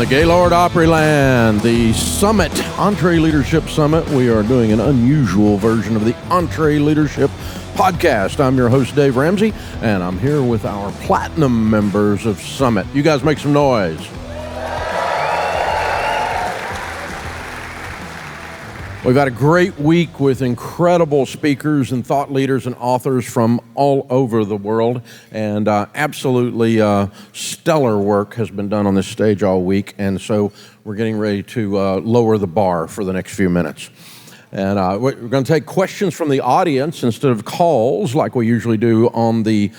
the Gaylord Opryland, the Summit, EntreLeadership Summit. We are doing an unusual version of the EntreLeadership podcast. I'm your host, Dave Ramsey, and I'm here with our platinum members of Summit. You guys make some noise. We've had a great week with incredible speakers and thought leaders and authors from all over the world, and absolutely stellar work has been done on this stage all week, and so we're getting ready to lower the bar for the next few minutes. And we're going to take questions from the audience instead of calls like we usually do on this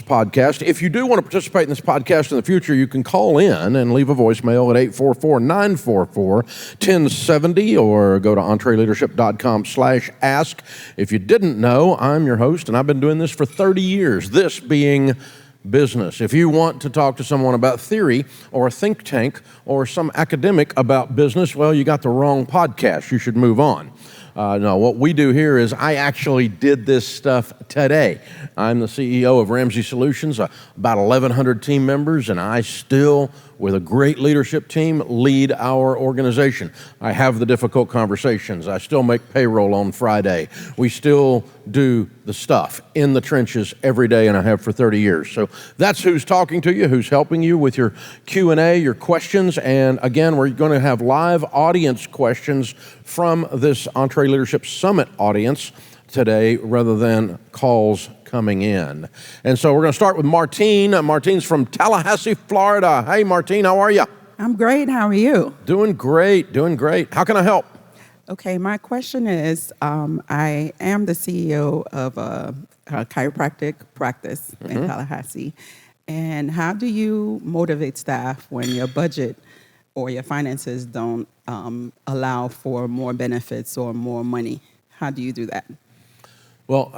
podcast. If you do want to participate in this podcast in the future, you can call in and leave a voicemail at 844-944-1070 or go to EntreLeadership.com/ask. If you didn't know, I'm your host, and I've been doing this for 30 years, this being business. If you want to talk to someone about theory or a think tank or some academic about business, well, you got the wrong podcast. You should move on. No, what we do here is I actually did this stuff today. I'm the CEO of Ramsey Solutions, about 1,100 team members, and I still, with a great leadership team, lead our organization. I have the difficult conversations. I still make payroll on Friday. We still do the stuff in the trenches every day, and I have for 30 years. So that's who's talking to you, who's helping you with your Q&A, your questions, and again, we're going to have live audience questions from this EntreLeadership Summit audience today rather than calls coming in. And so we're going to start with Martine. Martine's from Tallahassee, Florida. Hey, Martine, how are you? I'm great. How are you? Doing great, doing great. How can I help? Okay, my question is, I am the CEO of a chiropractic practice in Tallahassee. And how do you motivate staff when your budget or your finances don't allow for more benefits or more money? How do you do that? Well,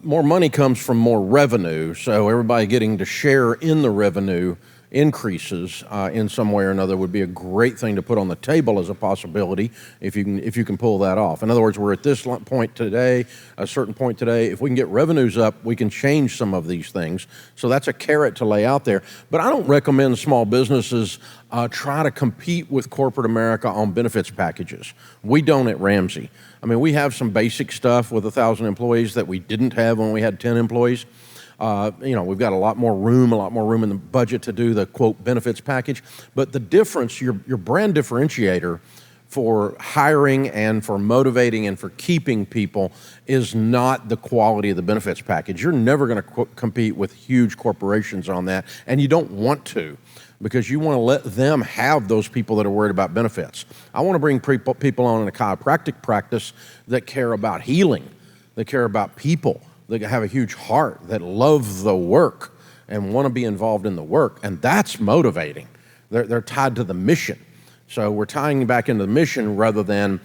more money comes from more revenue, so everybody getting to share in the revenue increases in some way or another would be a great thing to put on the table as a possibility if you can pull that off. In other words, we're at this point today, a certain point today. If we can get revenues up, we can change some of these things. So that's a carrot to lay out there. But I don't recommend small businesses try to compete with corporate America on benefits packages. We don't at Ramsey. I mean, we have some basic stuff with 1,000 employees that we didn't have when we had 10 employees. We've got a lot more room in the budget to do the, quote, benefits package. But the difference, your brand differentiator for hiring and for motivating and for keeping people is not the quality of the benefits package. You're never going to compete with huge corporations on that, and you don't want to, because you want to let them have those people that are worried about benefits. I want to bring people on in a chiropractic practice that care about healing, that care about people, that have a huge heart, that love the work and want to be involved in the work, and that's motivating. They're tied to the mission. So we're tying back into the mission rather than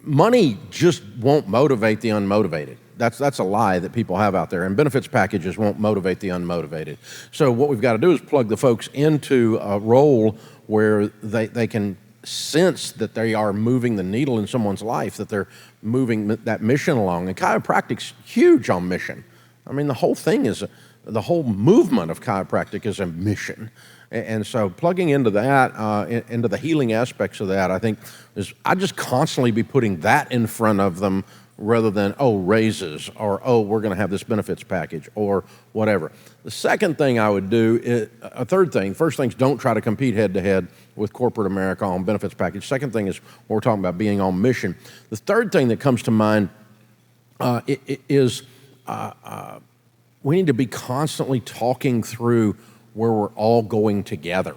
money just won't motivate the unmotivated. That's a lie that people have out there, and benefits packages won't motivate the unmotivated. So what we've got to do is plug the folks into a role where they can sense that they are moving the needle in someone's life, that they're moving that mission along. And chiropractic's huge on mission. I mean, the whole movement of chiropractic is a mission. And so plugging into that, into the healing aspects of that, I think I just constantly be putting that in front of them rather than, raises, or, we're going to have this benefits package, or whatever. The second thing I would do is, first thing is don't try to compete head-to-head with corporate America on benefits package. Second thing is what we're talking about, being on mission. The third thing that comes to mind is we need to be constantly talking through where we're all going together.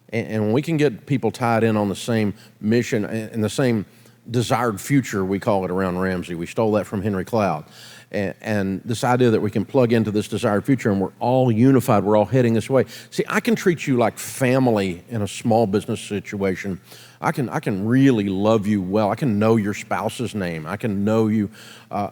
And when we can get people tied in on the same mission and the same desired future, we call it around Ramsey. We stole that from Henry Cloud. And this idea that we can plug into this desired future and we're all unified, we're all heading this way. See, I can treat you like family in a small business situation. I can really love you well. I can know your spouse's name. I can know you,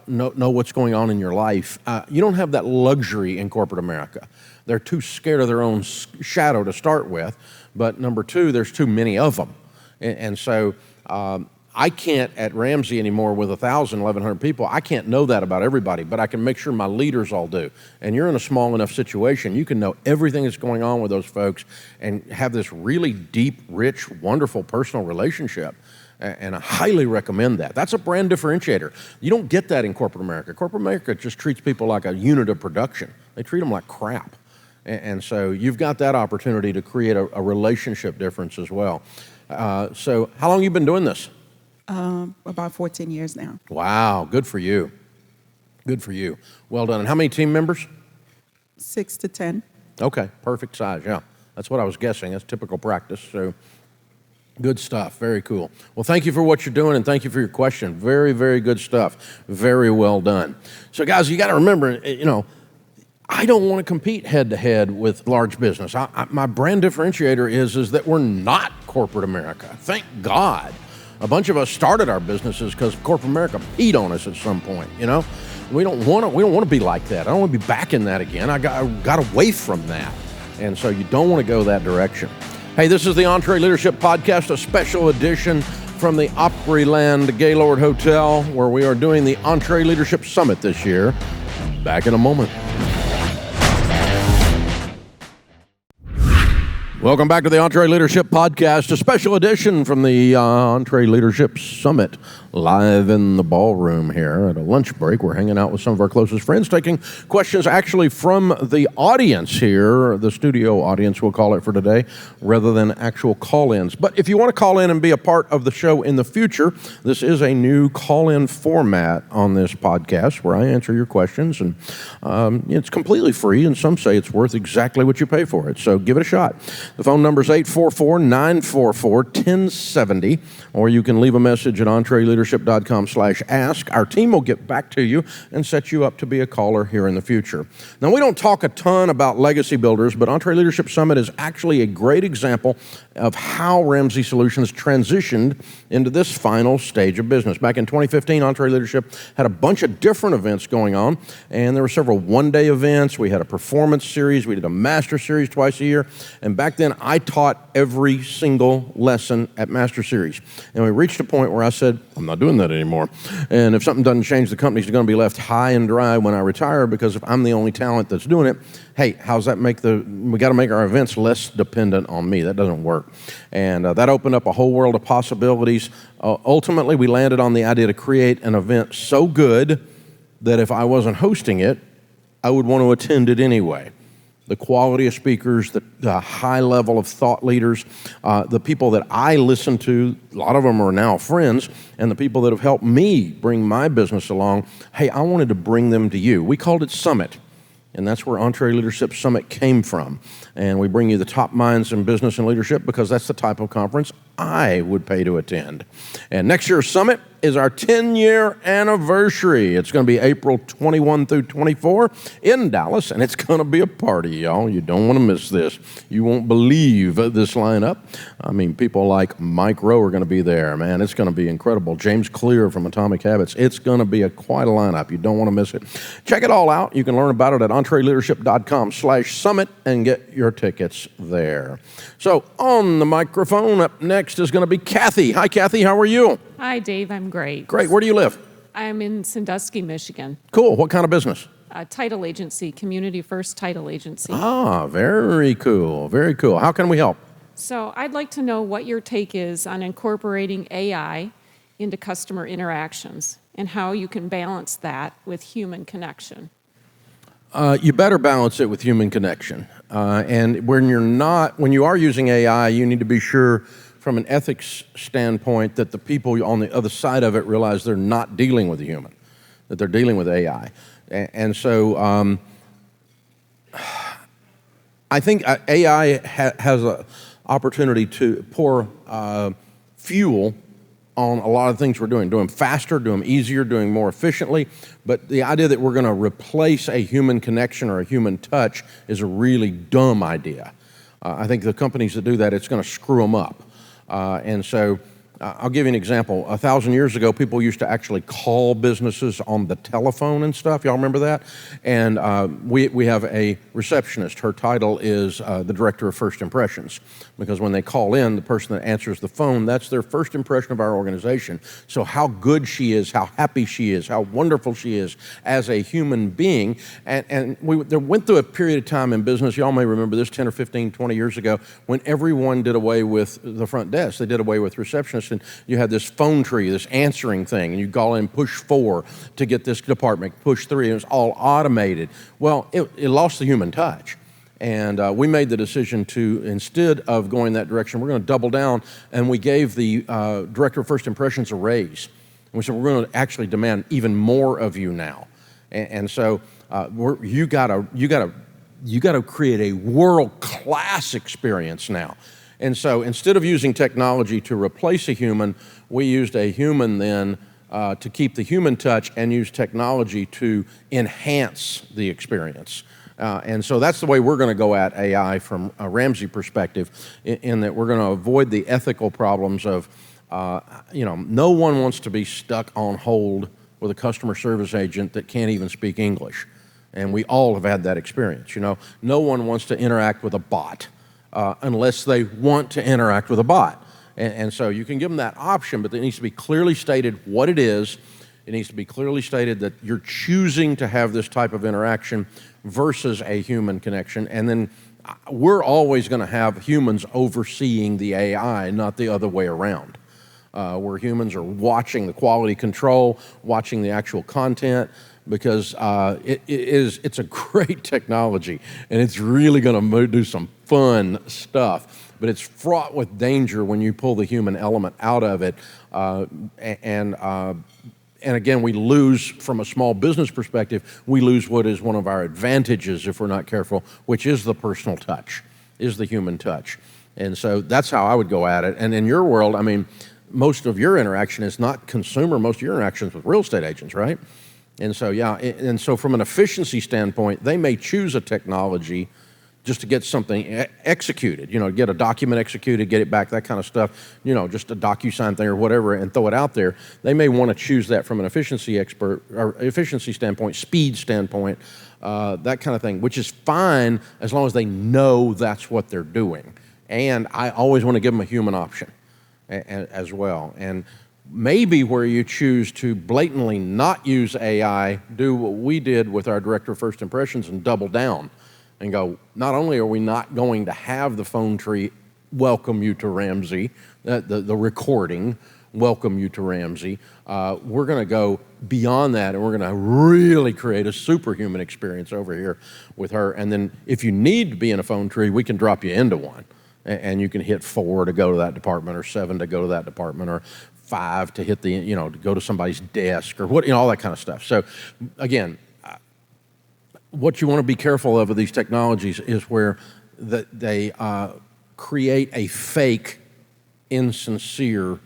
know what's going on in your life. You don't have that luxury in corporate America. They're too scared of their own shadow to start with. But number two, there's too many of them. And so I can't at Ramsey anymore with 1,000, 1,100 people. I can't know that about everybody, but I can make sure my leaders all do. And you're in a small enough situation, you can know everything that's going on with those folks and have this really deep, rich, wonderful personal relationship. And I highly recommend that. That's a brand differentiator. You don't get that in corporate America. Corporate America just treats people like a unit of production. They treat them like crap. And so you've got that opportunity to create a relationship difference as well. So how long have you been doing this? About 14 years now. Wow, good for you. Good for you. Well done. And how many team members? 6 to 10. Okay, perfect size, yeah. That's what I was guessing. That's typical practice. So good stuff. Very cool. Well, thank you for what you're doing, and thank you for your question. Very, very good stuff. Very well done. So, guys, you got to remember, I don't want to compete head-to-head with large business. My brand differentiator is that we're not corporate America. Thank God. A bunch of us started our businesses because corporate America peed on us at some point, We don't want to be like that. I don't want to be back in that again. I got away from that. And so you don't want to go that direction. Hey, this is the EntreLeadership Podcast, a special edition from the Opryland Gaylord Hotel, where we are doing the EntreLeadership Summit this year. Back in a moment. Welcome back to the EntreLeadership Podcast, a special edition from the EntreLeadership Summit, live in the ballroom here at a lunch break. We're hanging out with some of our closest friends, taking questions actually from the audience here, the studio audience we'll call it for today, rather than actual call-ins. But if you want to call in and be a part of the show in the future, this is a new call-in format on this podcast where I answer your questions, and it's completely free, and some say it's worth exactly what you pay for it, so give it a shot. The phone number is 844-944-1070, or you can leave a message at EntreLeadership.com/ask. Our team will get back to you and set you up to be a caller here in the future. Now, we don't talk a ton about legacy builders, but EntreLeadership Summit is actually a great example of how Ramsey Solutions transitioned into this final stage of business. Back in 2015, EntreLeadership had a bunch of different events going on, and there were several one-day events. We had a performance series. We did a master series twice a year, and back then, I taught every single lesson at Master Series. And we reached a point where I said, I'm not doing that anymore. And if something doesn't change, the company's going to be left high and dry when I retire, because if I'm the only talent that's doing it, hey, how's that we got to make our events less dependent on me. That doesn't work. And that opened up a whole world of possibilities. Ultimately, we landed on the idea to create an event so good that if I wasn't hosting it, I would want to attend it anyway. The quality of speakers, the high level of thought leaders, the people that I listen to, a lot of them are now friends, and the people that have helped me bring my business along, hey, I wanted to bring them to you. We called it Summit, and that's where EntreLeadership Summit came from. And we bring you the top minds in business and leadership because that's the type of conference I would pay to attend. And next year's Summit is our 10-year anniversary. It's going to be April 21 through 24 in Dallas, and it's going to be a party, y'all. You don't want to miss this. You won't believe this lineup. I mean, people like Mike Rowe are going to be there, man. It's going to be incredible. James Clear from Atomic Habits. It's going to be quite a lineup. You don't want to miss it. Check it all out. You can learn about it at EntreLeadership.com/summit and get your tickets there. So on the microphone up next is going to be Kathy. Hi, Kathy. How are you? Hi, Dave. I'm great. Great. Where do you live? I'm in Sandusky, Michigan. Cool. What kind of business? Title agency, Community First Title Agency. Ah, very cool. Very cool. How can we help? So I'd like to know what your take is on incorporating AI into customer interactions and how you can balance that with human connection. You better balance it with human connection. And when you are using AI, you need to be sure from an ethics standpoint that the people on the other side of it realize they're not dealing with a human, that they're dealing with AI. And so I think AI has an opportunity to pour fuel on a lot of things we're doing. Do them faster, do them easier, doing more efficiently. But the idea that we're going to replace a human connection or a human touch is a really dumb idea. I think the companies that do that, it's going to screw them up. And so I'll give you an example. 1,000 years ago, people used to actually call businesses on the telephone and stuff. Y'all remember that? And we have a receptionist. Her title is the Director of First Impressions, because when they call in, the person that answers the phone, that's their first impression of our organization. So how good she is, how happy she is, how wonderful she is as a human being. And we went through a period of time in business, y'all may remember this, 10 or 15, 20 years ago, when everyone did away with the front desk. They did away with receptionists, and you had this phone tree, this answering thing, and you call in push 4 to get this department, push 3, and it was all automated. Well, it lost the human touch. And we made the decision to, instead of going that direction, we're going to double down, and we gave the Director of First Impressions a raise. And we said, we're going to actually demand even more of you now. And so you got to create a world-class experience now. And so instead of using technology to replace a human, we used a human then to keep the human touch and use technology to enhance the experience. And so that's the way we're going to go at AI from a Ramsey perspective, in that we're going to avoid the ethical problems of, no one wants to be stuck on hold with a customer service agent that can't even speak English. And we all have had that experience. No one wants to interact with a bot unless they want to interact with a bot. And so you can give them that option, but it needs to be clearly stated what it is. It needs to be clearly stated that you're choosing to have this type of interaction versus a human connection. And then we're always going to have humans overseeing the AI, not the other way around. Where humans are watching the quality control, watching the actual content, because it's a great technology, and it's really going to do some fun stuff, but it's fraught with danger when you pull the human element out of it. And again, we lose, from a small business perspective, we lose what is one of our advantages if we're not careful, which is the personal touch, is the human touch. And so that's how I would go at it. And in your world, I mean, most of your interaction is not consumer. Most of your interactions with real estate agents, right? And so, yeah, and so from an efficiency standpoint, they may choose a technology just to get something executed, get a document executed, get it back, that kind of stuff, just a DocuSign thing or whatever, and throw it out there. They may want to choose that from an efficiency standpoint, speed standpoint, that kind of thing, which is fine as long as they know that's what they're doing. And I always want to give them a human option as well. And maybe where you choose to blatantly not use AI, do what we did with our Director of First Impressions and double down and go, not only are we not going to have the phone tree welcome you to Ramsey, the recording welcome you to Ramsey, we're going to go beyond that, and we're going to really create a superhuman experience over here with her. And then if you need to be in a phone tree, we can drop you into one. And you can hit 4 to go to that department, or 7 to go to that department, or 5 to hit the, to go to somebody's desk, or what, all that kind of stuff. So again, what you want to be careful of these technologies is where they create a fake, insincere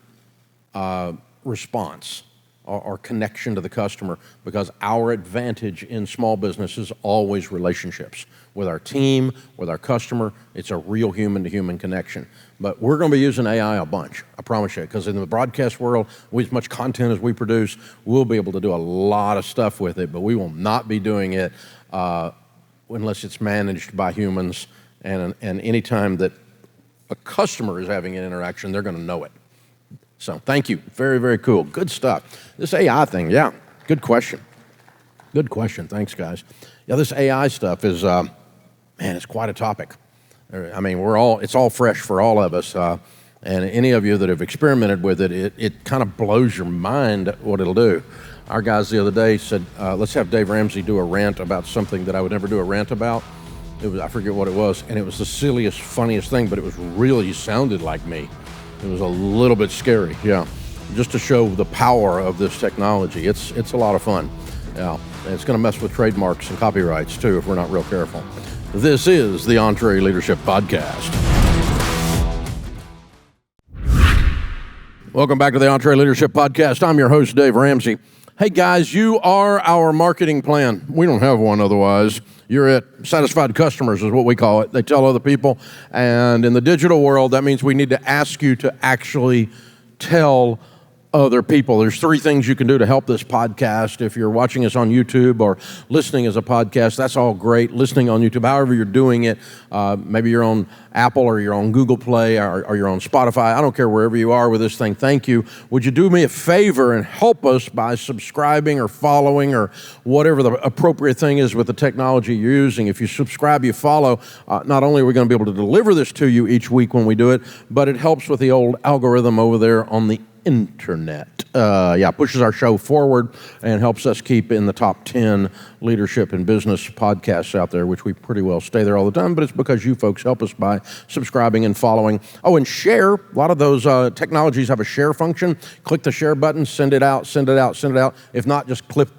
response or connection to the customer, because our advantage in small business is always relationships with our team, with our customer. It's a real human-to-human connection. But we're going to be using AI a bunch, I promise you, because in the broadcast world, with as much content as we produce, we'll be able to do a lot of stuff with it, but we will not be doing it unless it's managed by humans, and any time that a customer is having an interaction, they're going to know it. So thank you. Very, very cool. Good stuff. This AI thing, yeah, good question. Good question. Thanks, guys. Yeah, this AI stuff is, man, it's quite a topic. I mean, it's all fresh for all of us. And any of you that have experimented with it, it kind of blows your mind what it'll do. Our guys the other day said, let's have Dave Ramsey do a rant about something that I would never do a rant about. I forget what it was, and it was the silliest, funniest thing, but it was really sounded like me. It was a little bit scary, yeah. Just to show the power of this technology. It's a lot of fun. Yeah, and it's going to mess with trademarks and copyrights too if we're not real careful. This is the EntreLeadership Podcast. Welcome back to the EntreLeadership Podcast. I'm your host, Dave Ramsey. Hey guys, you are our marketing plan. We don't have one otherwise. You're it. Satisfied customers is what we call it. They tell other people. And in the digital world, that means we need to ask you to actually tell other people. There's 3 things you can do to help this podcast. If you're watching us on YouTube or listening as a podcast, that's all great. Listening on YouTube, however you're doing it, maybe you're on Apple or you're on Google Play or you're on Spotify. I don't care wherever you are with this thing. Thank you. Would you do me a favor and help us by subscribing or following or whatever the appropriate thing is with the technology you're using? If you subscribe, you follow, not only are we going to be able to deliver this to you each week when we do it, but it helps with the old algorithm over there on the internet. Pushes our show forward and helps us keep in the top 10 leadership and business podcasts out there, which we pretty well stay there all the time, but it's because you folks help us by subscribing and following. Oh, and share. A lot of those technologies have a share function. Click the share button, send it out, send it out, send it out. If not, just clip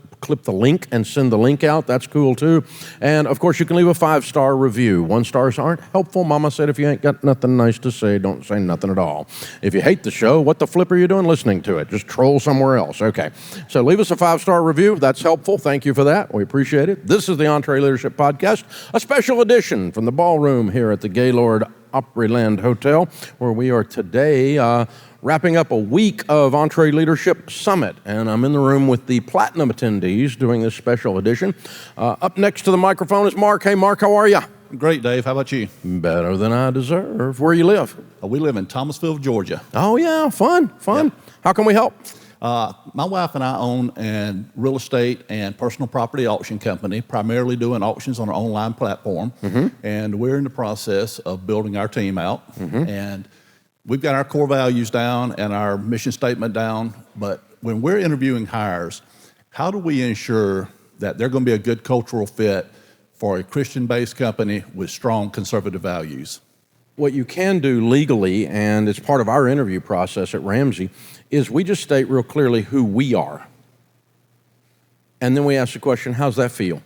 the link and send the link out. That's cool too. And of course, you can leave a 5-star review. 1 stars aren't helpful. Mama said if you ain't got nothing nice to say, don't say nothing at all. If you hate the show, what the flip are you doing listening to it? Just troll somewhere else. Okay. So leave us a 5-star review. That's helpful. Thank you for that. We appreciate it. This is the EntreLeadership Podcast, a special edition from the ballroom here at the Gaylord Opryland Hotel, where we are today wrapping up a week of EntreLeadership Summit, and I'm in the room with the Platinum attendees doing this special edition. Up next to the microphone is Mark. Hey, Mark, how are you? Great, Dave. How about you? Better than I deserve. Where you live? We live in Thomasville, Georgia. Oh, yeah, fun. Yep. How can we help? My wife and I own a real estate and personal property auction company, primarily doing auctions on our online platform, and we're in the process of building our team out, and we've got our core values down and our mission statement down, but when we're interviewing hires, how do we ensure that they're going to be a good cultural fit for a Christian-based company with strong conservative values? What you can do legally, and it's part of our interview process at Ramsey, is we just state real clearly who we are. And then we ask the question, how's that feel?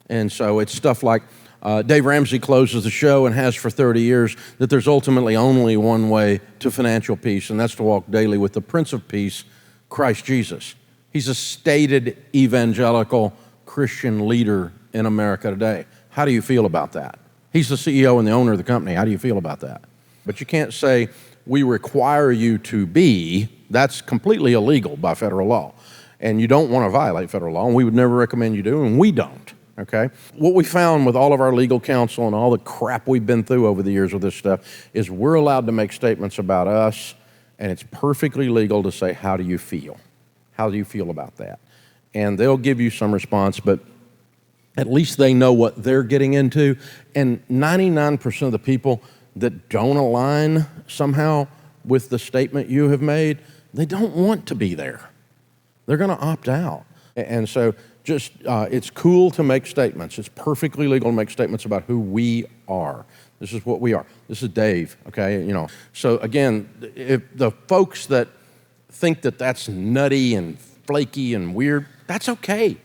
And so it's stuff like, Dave Ramsey closes the show and has for 30 years that there's ultimately only one way to financial peace, and that's to walk daily with the Prince of Peace, Christ Jesus. He's a stated evangelical Christian leader in America today. How do you feel about that? He's the CEO and the owner of the company. How do you feel about that? But you can't say, we require you to be. That's completely illegal by federal law. And you don't want to violate federal law, and we would never recommend you do, and we don't. Okay? What we found with all of our legal counsel and all the crap we've been through over the years with this stuff is we're allowed to make statements about us, and it's perfectly legal to say, how do you feel? How do you feel about that? And they'll give you some response, but at least they know what they're getting into. And 99% of the people that don't align somehow with the statement you have made, they don't want to be there. They're going to opt out. And so just it's cool to make statements. It's perfectly legal to make statements about who we are. This is what we are. This is Dave, okay? You know. So again, if the folks that think that that's nutty and flaky and weird, that's okay.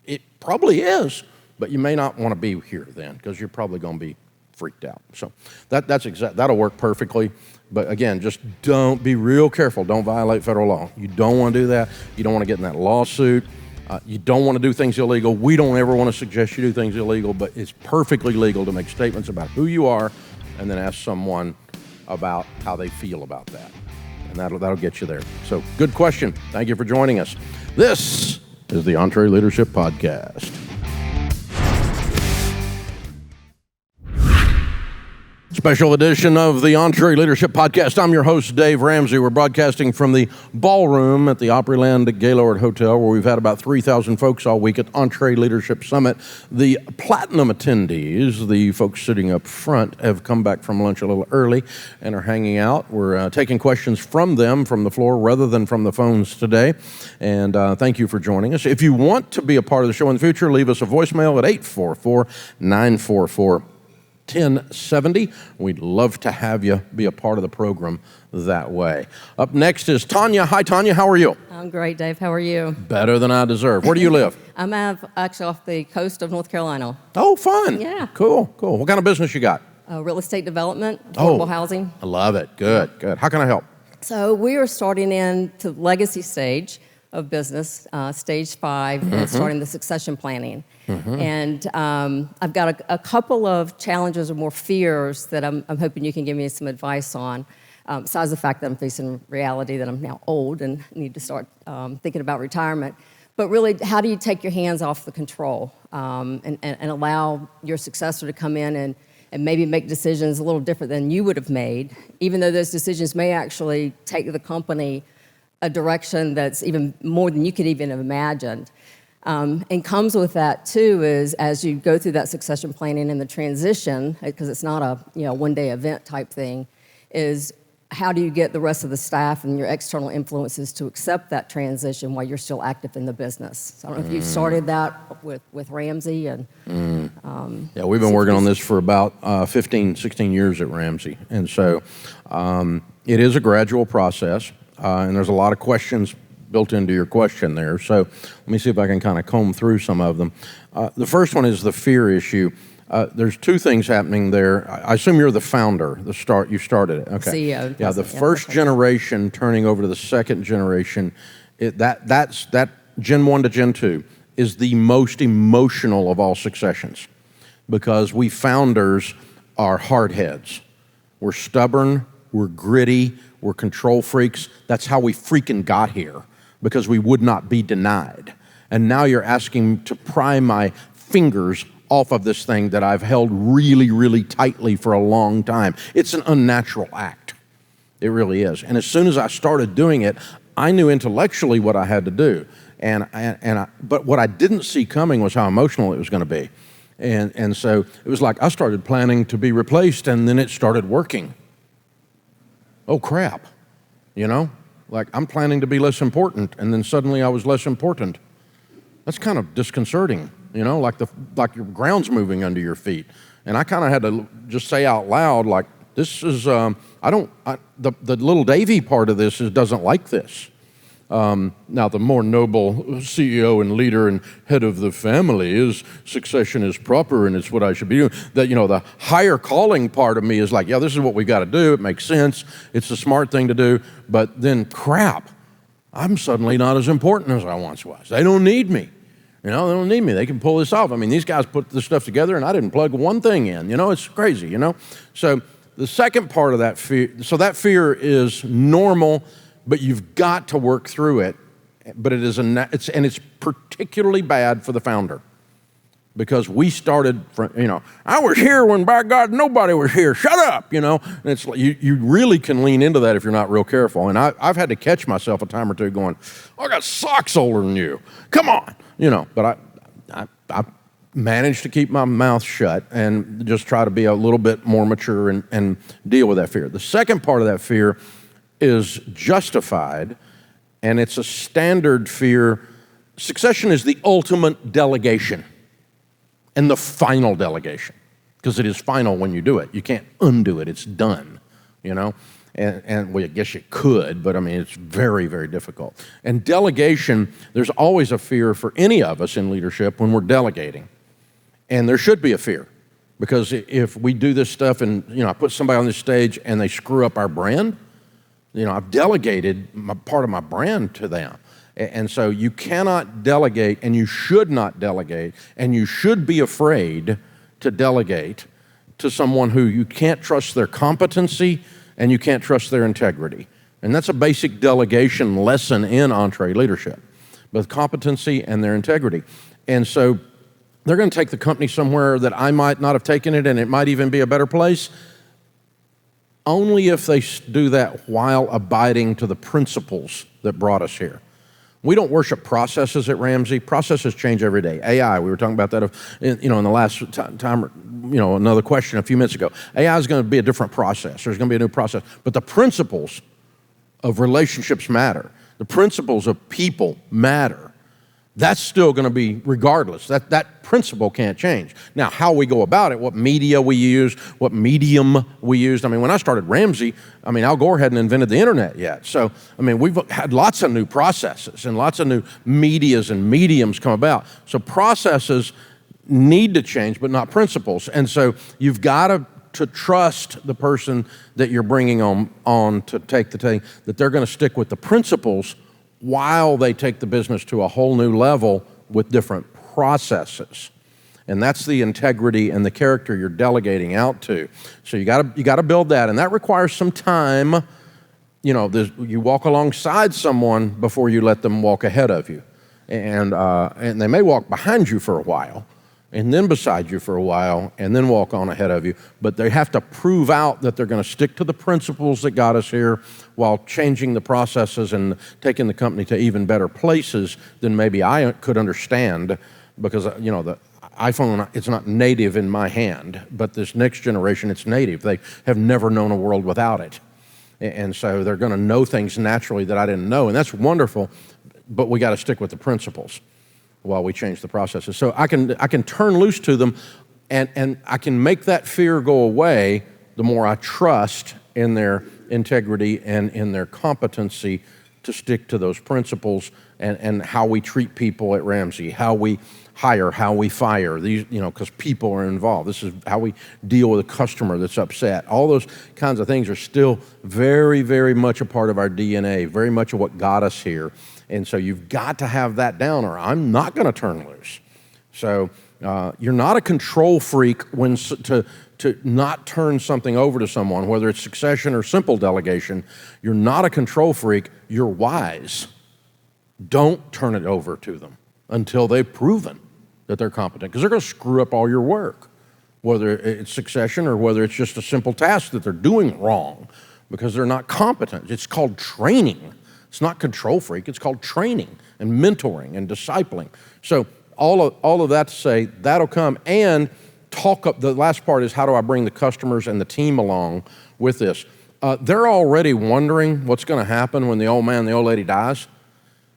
It probably is, but you may not want to be here then because you're probably going to be freaked out. So that'll work perfectly. But again, just don't be real careful. Don't violate federal law. You don't want to do that. You don't want to get in that lawsuit. You don't want to do things illegal. We don't ever want to suggest you do things illegal, but it's perfectly legal to make statements about who you are and then ask someone about how they feel about that. And that'll get you there. So good question. Thank you for joining us. This is the EntreLeadership Podcast. Special edition of the EntreLeadership Podcast. I'm your host, Dave Ramsey. We're broadcasting from the ballroom at the Opryland Gaylord Hotel, where we've had about 3,000 folks all week at EntreLeadership Summit. The Platinum attendees, the folks sitting up front, have come back from lunch a little early and are hanging out. We're taking questions from them from the floor rather than from the phones today. And thank you for joining us. If you want to be a part of the show in the future, leave us a voicemail at 844-944-1070. We'd love to have you be a part of the program that way. Up next is Tanya. Hi, Tanya. How are you? I'm great, Dave. How are you? Better than I deserve. Where do you live? I'm actually off the coast of North Carolina. Oh, fun. Yeah. Cool. What kind of business you got? Real estate development, affordable housing. I love it. Good. How can I help? So we are starting into legacy stage of business, stage 5, and starting the succession planning. And I've got a couple of challenges or more fears that I'm hoping you can give me some advice on. besides the fact that I'm facing reality that I'm now old and need to start thinking about retirement. But really, how do you take your hands off the control and allow your successor to come in and maybe make decisions a little different than you would have made, even though those decisions may actually take the company a direction that's even more than you could even have imagined. And comes with that too is as you go through that succession planning and the transition, because it's not a one-day event type thing, is how do you get the rest of the staff and your external influences to accept that transition while you're still active in the business? So I don't know if you started that with Ramsey. And yeah, we've been working on this for about 15, 16 years at Ramsey. And so it is a gradual process, and there's a lot of questions built into your question there. So let me see if I can kind of comb through some of them. The first one is the fear issue. There's two things happening there. I assume you're the founder. You started it. Okay. CEO. Yeah, the first generation turning over to the second generation, that Gen 1 to Gen 2 is the most emotional of all successions, because we founders are hardheads. We're stubborn, we're gritty, we're control freaks. That's how we freaking got here, because we would not be denied. And now you're asking me to pry my fingers off of this thing that I've held really, really tightly for a long time. It's an unnatural act. It really is. And as soon as I started doing it, I knew intellectually what I had to do. But what I didn't see coming was how emotional it was going to be. And so it was like I started planning to be replaced, and then it started working. Oh, crap. Like I'm planning to be less important, and then suddenly I was less important. That's kind of disconcerting. Like your ground's moving under your feet. And I kind of had to just say out loud, like, this is, the little Davy part of this doesn't like this. Now, the more noble CEO and leader and head of the family is succession is proper and it's what I should be doing. The higher calling part of me is like, yeah, this is what we got to do. It makes sense. It's the smart thing to do. But then, crap, I'm suddenly not as important as I once was. They don't need me. They don't need me. They can pull this off. I mean, these guys put this stuff together, and I didn't plug one thing in. It's crazy, So the second part of that fear, so that fear is normal, but you've got to work through it. But it's particularly bad for the founder, because we started from, I was here when, by God, nobody was here. Shut up, And it's like you really can lean into that if you're not real careful. And I've had to catch myself a time or two going, I got socks older than you. Come on. But I managed to keep my mouth shut and just try to be a little bit more mature and deal with that fear. The second part of that fear is justified, and it's a standard fear. Succession is the ultimate delegation and the final delegation, because it is final when you do it. You can't undo it. It's done, And well, I guess you could, but I mean, it's very, very difficult. And delegation, there's always a fear for any of us in leadership when we're delegating. And there should be a fear, because if we do this stuff and, I put somebody on this stage and they screw up our brand, I've delegated part of my brand to them. And so you cannot delegate, and you should not delegate, and you should be afraid to delegate to someone who you can't trust their competency and you can't trust their integrity. And that's a basic delegation lesson in EntreLeadership, both competency and their integrity. And so they're going to take the company somewhere that I might not have taken it, and it might even be a better place, only if they do that while abiding to the principles that brought us here. We don't worship processes at Ramsey. Processes change every day. AI, we were talking about that in the last time, another question a few minutes ago. AI is going to be a different process. There's going to be a new process. But the principles of relationships matter. The principles of people matter. That's still going to be regardless. That principle can't change. Now, how we go about it, what media we use, what medium we used. I mean, when I started Ramsey, Al Gore hadn't invented the internet yet. So, we've had lots of new processes and lots of new medias and mediums come about. So processes need to change, but not principles. And so you've got to trust the person that you're bringing on to take the thing, that they're going to stick with the principles while they take the business to a whole new level with different processes. And that's the integrity and the character you're delegating out to. So you got to build that, and that requires some time you walk alongside someone before you let them walk ahead of you. And they may walk behind you for a while, and then beside you for a while, and then walk on ahead of you. But they have to prove out that they're going to stick to the principles that got us here while changing the processes and taking the company to even better places than maybe I could understand, because, the iPhone, it's not native in my hand, but this next generation, it's native. They have never known a world without it. And so they're going to know things naturally that I didn't know, and that's wonderful, but we got to stick with the principles while we change the processes. So I can turn loose to them, and I can make that fear go away the more I trust in their integrity and in their competency to stick to those principles and how we treat people at Ramsey, how we hire, how we fire, these, because people are involved. This is how we deal with a customer that's upset. All those kinds of things are still very, very much a part of our DNA, very much of what got us here. And so you've got to have that down, or I'm not going to turn loose. So you're not a control freak when to not turn something over to someone, whether it's succession or simple delegation. You're not a control freak. You're wise. Don't turn it over to them until they've proven that they're competent, because they're going to screw up all your work, whether it's succession or whether it's just a simple task that they're doing wrong because they're not competent. It's called training. It's not control freak. It's called training and mentoring and discipling. So all of that to say, that'll come. And the last part is, how do I bring the customers and the team along with this? They're already wondering what's going to happen when the old man, the old lady dies.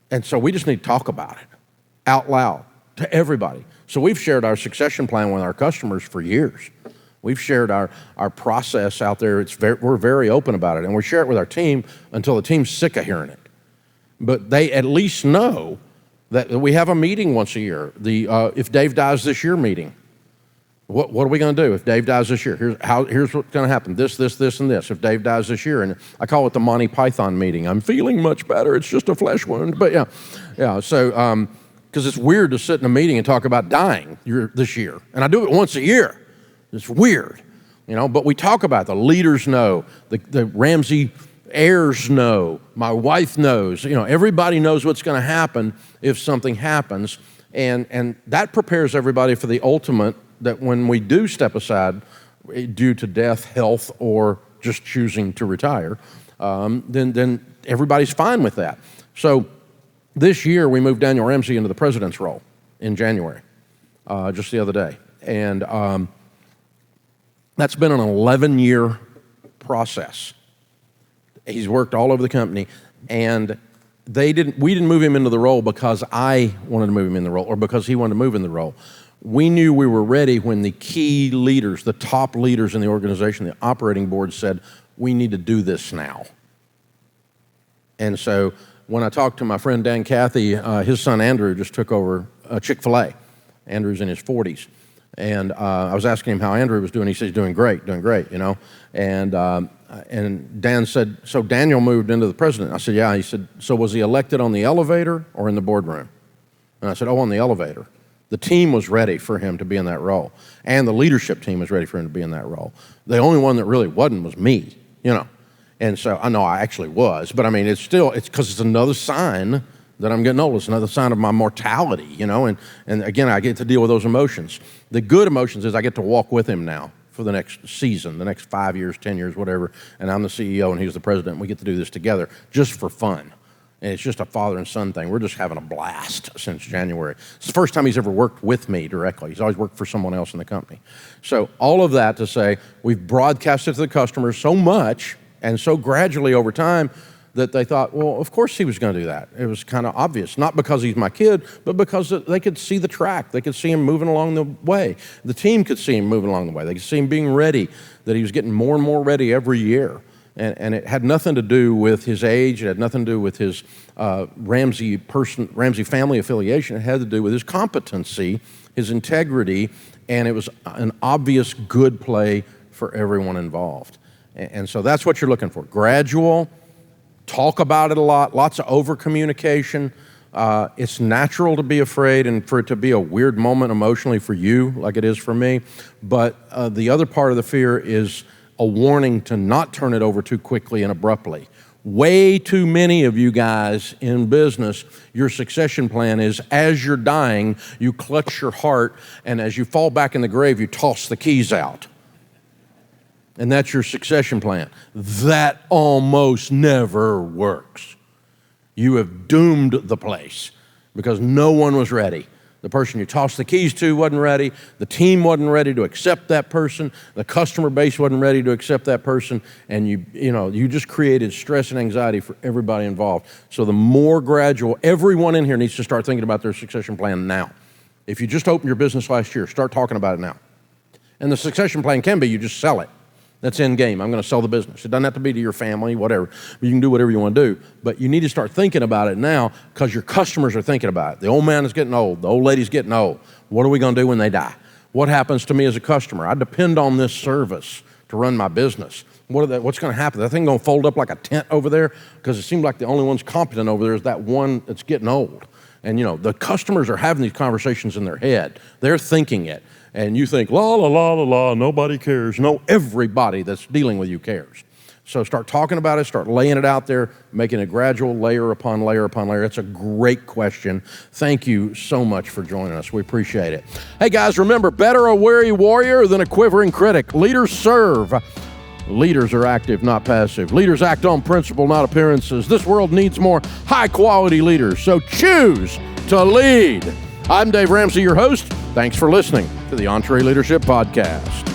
And so we just need to talk about it out loud to everybody. So we've shared our succession plan with our customers for years. We've shared our process out there. We're very open about it, and we share it with our team until the team's sick of hearing it. But they at least know that we have a meeting once a year. If Dave dies this year meeting. What are we going to do if Dave dies this year? Here's what's going to happen. This, and this. If Dave dies this year, and I call it the Monty Python meeting. I'm feeling much better. It's just a flesh wound, but yeah. So because it's weird to sit in a meeting and talk about dying this year, and I do it once a year. It's weird, But we talk about it. The leaders know. The Ramsey heirs know. My wife knows. Everybody knows what's going to happen if something happens, and that prepares everybody for the ultimate. That when we do step aside due to death, health, or just choosing to retire, then everybody's fine with that. So this year we moved Daniel Ramsey into the president's role in January, just the other day. And that's been an 11-year process. He's worked all over the company, and we didn't move him into the role because I wanted to move him in the role or because he wanted to move in the role. We knew we were ready when the key leaders, the top leaders in the organization, the operating board said, we need to do this now. And so when I talked to my friend Dan Cathy, his son Andrew just took over Chick-fil-A. Andrew's in his 40s. And I was asking him how Andrew was doing. He said, he's doing great, And Dan said, so Daniel moved into the president. I said, yeah. He said, so was he elected on the elevator or in the boardroom? And I said, on the elevator. The team was ready for him to be in that role, and the leadership team was ready for him to be in that role. The only one that really wasn't was me, And so I know I actually was, but I mean, it's because it's another sign that I'm getting old. It's another sign of my mortality, And again, I get to deal with those emotions. The good emotions is I get to walk with him now for the next season, the next 5 years, 10 years, whatever. And I'm the CEO and he's the president. And we get to do this together just for fun. And it's just a father and son thing. We're just having a blast since January. It's the first time he's ever worked with me directly. He's always worked for someone else in the company. So all of that to say, we've broadcasted to the customers so much and so gradually over time that they thought, well, of course he was going to do that. It was kind of obvious, not because he's my kid, but because they could see the track. They could see him moving along the way. The team could see him moving along the way. They could see him being ready, that he was getting more and more ready every year. And it had nothing to do with his age. It had nothing to do with his Ramsey family affiliation. It had to do with his competency, his integrity, and it was an obvious good play for everyone involved. And so that's what you're looking for. Gradual, talk about it a lot, lots of over-communication. It's natural to be afraid and for it to be a weird moment emotionally for you, like it is for me. But the other part of the fear is a warning to not turn it over too quickly and abruptly. Way too many of you guys in business, your succession plan is as you're dying, you clutch your heart, and as you fall back in the grave, you toss the keys out. And that's your succession plan. That almost never works. You have doomed the place because no one was ready. The person you tossed the keys to wasn't ready. The team wasn't ready to accept that person. The customer base wasn't ready to accept that person. And you just created stress and anxiety for everybody involved. So the more gradual, everyone in here needs to start thinking about their succession plan now. If you just opened your business last year, start talking about it now. And the succession plan can be you just sell it. That's end game. I'm going to sell the business. It doesn't have to be to your family, whatever. You can do whatever you want to do. But you need to start thinking about it now because your customers are thinking about it. The old man is getting old. The old lady's getting old. What are we going to do when they die? What happens to me as a customer? I depend on this service to run my business. What's going to happen? That thing going to fold up like a tent over there? Because it seems like the only one's competent over there is that one that's getting old. And, the customers are having these conversations in their head. They're thinking it. And you think, la, la, la, la, la, nobody cares. No, everybody that's dealing with you cares. So start talking about it, start laying it out there, making a gradual layer upon layer upon layer. It's a great question. Thank you so much for joining us. We appreciate it. Hey, guys, remember, better a wary warrior than a quivering critic. Leaders serve. Leaders are active, not passive. Leaders act on principle, not appearances. This world needs more high-quality leaders, so choose to lead. I'm Dave Ramsey, your host. Thanks for listening to the EntreLeadership Podcast.